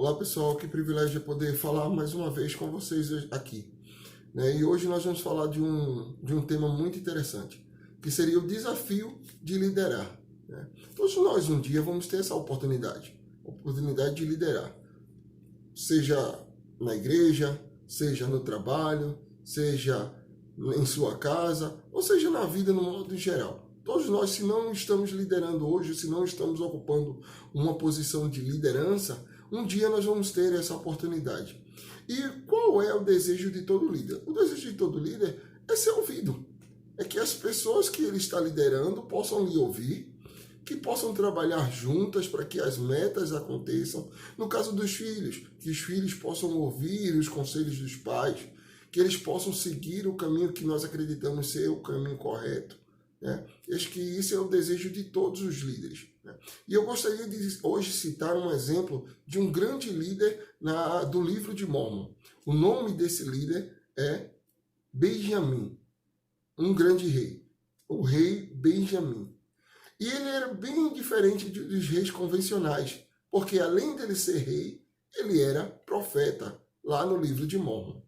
Olá pessoal, que privilégio poder falar mais uma vez com vocês aqui. E hoje nós vamos falar de um tema muito interessante, que seria o desafio de liderar. Todos nós um dia vamos ter essa oportunidade de liderar, seja na igreja, seja no trabalho, seja em sua casa, ou seja na vida no modo geral. Todos nós, se não estamos liderando hoje, se não estamos ocupando uma posição de liderança, um dia nós vamos ter essa oportunidade. E qual é o desejo de todo líder? O desejo de todo líder é ser ouvido. É que as pessoas que ele está liderando possam lhe ouvir, que possam trabalhar juntas para que as metas aconteçam. No caso dos filhos, que os filhos possam ouvir os conselhos dos pais, que eles possam seguir o caminho que nós acreditamos ser o caminho correto. Acho que isso é o desejo de todos os líderes. E eu gostaria de hoje citar um exemplo de um grande líder do livro de Mórmon. O nome desse líder é Benjamim, um grande rei, o rei Benjamim. E ele era bem diferente dos reis convencionais, porque além dele ser rei, ele era profeta, lá no livro de Mórmon.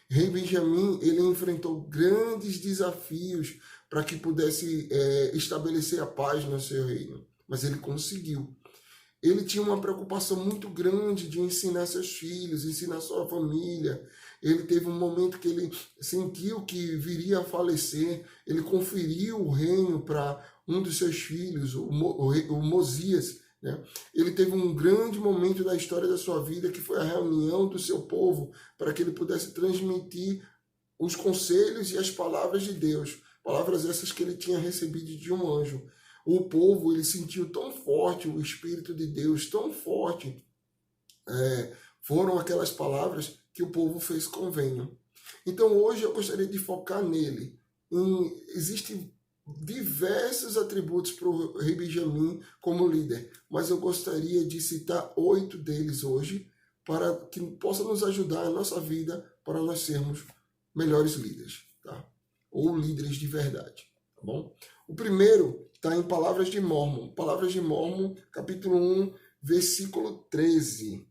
Rei Benjamim, ele enfrentou grandes desafios para que pudesse estabelecer a paz no seu reino, mas ele conseguiu. Ele tinha uma preocupação muito grande de ensinar seus filhos, ensinar sua família. Ele teve um momento que ele sentiu que viria a falecer, ele conferiu o reino para um dos seus filhos, o Mosias. Ele teve um grande momento da história da sua vida, que foi a reunião do seu povo, para que ele pudesse transmitir os conselhos e as palavras de Deus, palavras essas que ele tinha recebido de um anjo. O povo, ele sentiu tão forte o Espírito de Deus, tão forte, foram aquelas palavras que o povo fez convênio. Então hoje eu gostaria de focar nele. Existem diversos atributos para o rei Benjamim como líder, mas eu gostaria de citar 8 deles hoje, para que possa nos ajudar na nossa vida, para nós sermos melhores líderes, tá? Ou líderes de verdade, tá bom? O primeiro está em Palavras de Mórmon, capítulo 1, versículo 13.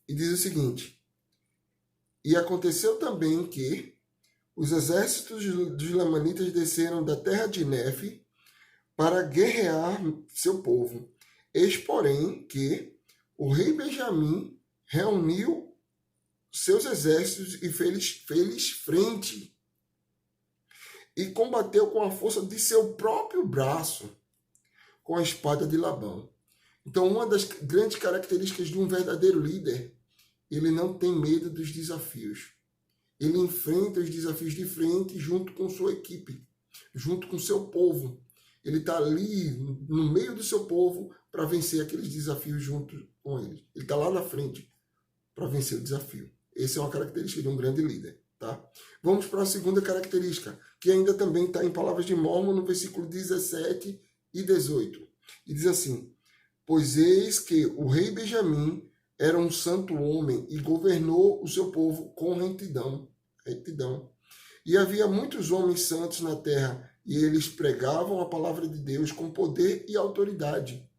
E diz o seguinte: E aconteceu também que os exércitos dos lamanitas desceram da terra de Nefe para guerrear seu povo. Eis, porém, que o rei Benjamim reuniu seus exércitos e fez frente e combateu com a força de seu próprio braço, com a espada de Labão. Então, uma das grandes características de um verdadeiro líder, ele não tem medo dos desafios. Ele enfrenta os desafios de frente junto com sua equipe, junto com seu povo. Ele está ali no meio do seu povo para vencer aqueles desafios junto com eles. Ele está lá na frente para vencer o desafio. Essa é uma característica de um grande líder. Tá? Vamos para a segunda característica, que ainda também está em Palavras de Mórmon, no versículo 17 e 18. E diz assim: Pois eis que o rei Benjamim era um santo homem e governou o seu povo com retidão. E havia muitos homens santos na terra, e eles pregavam a palavra de Deus com poder e autoridade.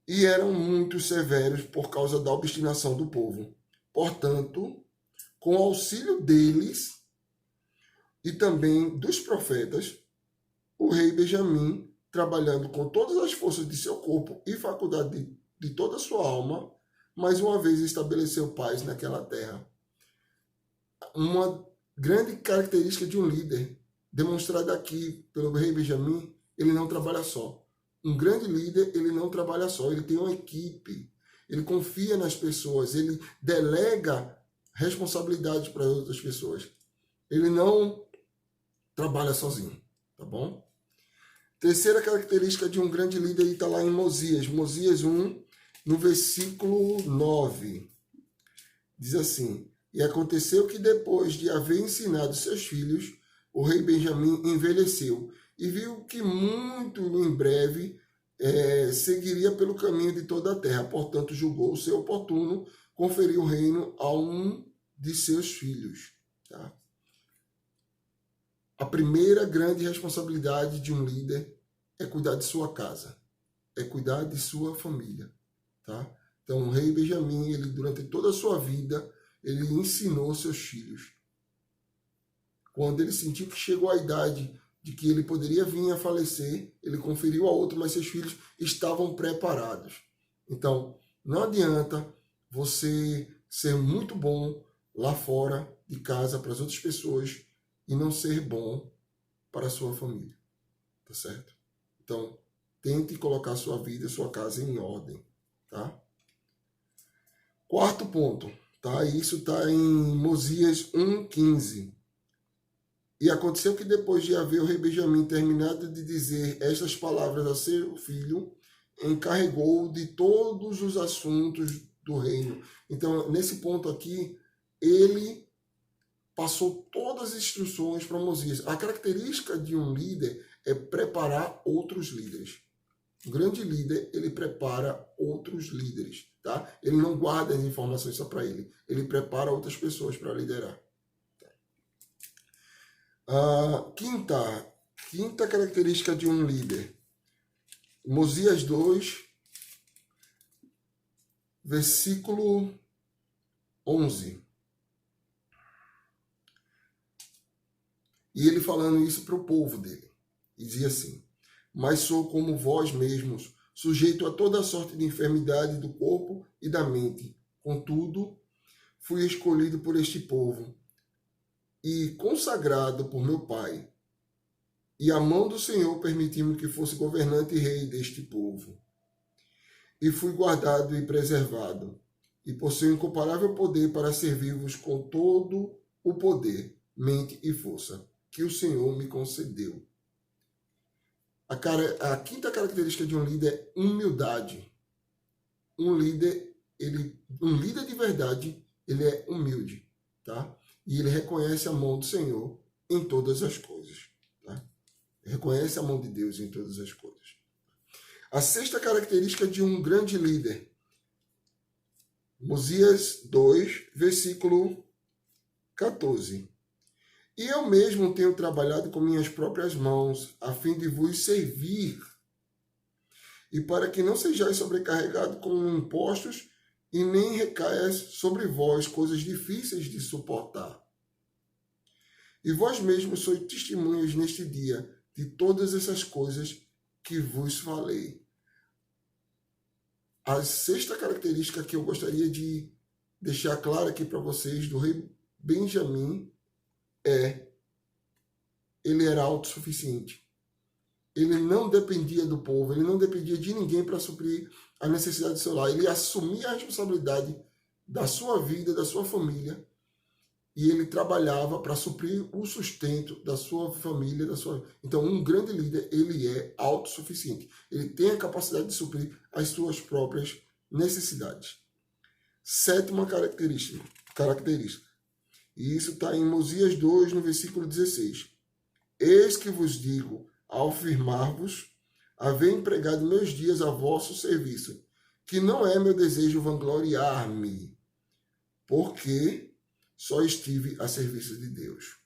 E eram muito severos por causa da obstinação do povo. Portanto, com o auxílio deles e também dos profetas, o rei Benjamim, trabalhando com todas as forças de seu corpo e faculdade de toda a sua alma, mais uma vez estabeleceu paz naquela terra. Uma grande característica de um líder, demonstrada aqui pelo rei Benjamim, ele não trabalha só. Um grande líder, ele não trabalha só, ele tem uma equipe, ele confia nas pessoas, ele delega responsabilidade para outras pessoas. Ele não trabalha sozinho, tá bom? Terceira característica de um grande líder está lá em Mosias 1, no versículo 9. Diz assim: E aconteceu que depois de haver ensinado seus filhos, o rei Benjamim envelheceu e viu que muito em breve seguiria pelo caminho de toda a terra. Portanto, julgou ser oportuno conferir o reino a um de seus filhos. Tá? A primeira grande responsabilidade de um líder é cuidar de sua casa, é cuidar de sua família, tá? Então, o rei Benjamim, ele durante toda a sua vida, ele ensinou seus filhos. Quando ele sentiu que chegou a idade de que ele poderia vir a falecer, ele conferiu a outro, mas seus filhos estavam preparados. Então, não adianta você ser muito bom lá fora de casa para as outras pessoas e não ser bom para a sua família, tá certo? Então, tente colocar sua vida, sua casa em ordem, tá? Quarto ponto, tá? Isso está em Mosias 1:15. E aconteceu que depois de haver o rei Benjamim terminado de dizer estas palavras a seu filho, encarregou de todos os assuntos do reino. Então, nesse ponto aqui, ele passou todas as instruções para Mosias. A característica de um líder é preparar outros líderes. Um grande líder, ele prepara outros líderes, tá? Ele não guarda as informações só para ele. Ele prepara outras pessoas para liderar. Quinta característica de um líder. Mosias 2, versículo 11. E ele falando isso para o povo dele. E dizia assim: mas sou como vós mesmos, sujeito a toda sorte de enfermidade do corpo e da mente. Contudo, fui escolhido por este povo e consagrado por meu pai. E a mão do Senhor permitiu-me que fosse governante e rei deste povo. E fui guardado e preservado, e possuo incomparável poder para servir-vos com todo o poder, mente e força que o Senhor me concedeu. A quinta característica de um líder é humildade. Um líder de verdade, ele é humilde, tá? E ele reconhece a mão do Senhor em todas as coisas, tá? Reconhece a mão de Deus em todas as coisas. A sexta característica de um grande líder. Mosias 2, versículo 14. E eu mesmo tenho trabalhado com minhas próprias mãos, a fim de vos servir, e para que não sejais sobrecarregados com impostos, e nem recaias sobre vós coisas difíceis de suportar. E vós mesmos sois testemunhas neste dia de todas essas coisas que vos falei. A sexta característica que eu gostaria de deixar clara aqui para vocês do rei Benjamim ele era autossuficiente. Ele não dependia do povo, ele não dependia de ninguém para suprir a necessidade do seu lar. Ele assumia a responsabilidade da sua vida, da sua família, e ele trabalhava para suprir o sustento da sua família, Então, um grande líder, ele é autossuficiente. Ele tem a capacidade de suprir as suas próprias necessidades. Sétima característica. E isso está em Mosias 2, no versículo 16. Eis que vos digo, ao firmar-vos, haver empregado meus dias a vosso serviço, que não é meu desejo vangloriar-me, porque só estive a serviço de Deus.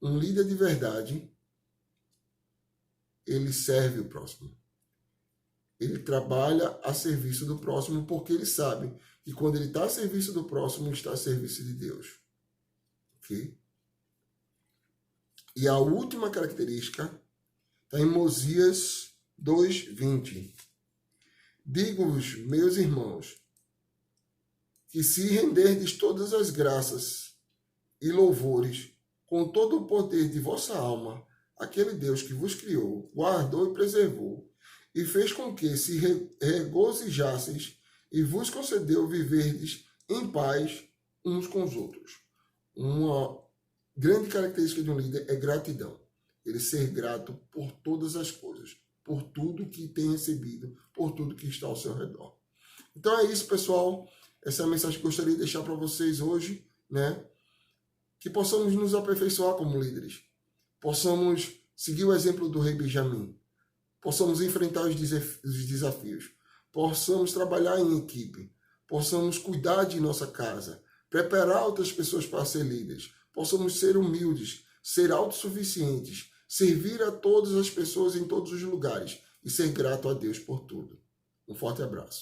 Um líder de verdade, ele serve o próximo. Ele trabalha a serviço do próximo porque ele sabe que quando ele está a serviço do próximo, ele está a serviço de Deus. Ok? E a última característica está em Mosias 2:20. Digo-vos, meus irmãos, que se renderdes todas as graças e louvores com todo o poder de vossa alma, aquele Deus que vos criou, guardou e preservou, e fez com que se regozijasseis e vos concedeu viverdes em paz uns com os outros. Uma grande característica de um líder é gratidão. Ele ser grato por todas as coisas, por tudo que tem recebido, por tudo que está ao seu redor. Então é isso, pessoal. Essa é a mensagem que eu gostaria de deixar para vocês hoje, né? Que possamos nos aperfeiçoar como líderes. Possamos seguir o exemplo do rei Benjamim. Possamos enfrentar os desafios. Possamos trabalhar em equipe. Possamos cuidar de nossa casa. Preparar outras pessoas para ser líderes. Possamos ser humildes, ser autossuficientes, servir a todas as pessoas em todos os lugares e ser grato a Deus por tudo. Um forte abraço.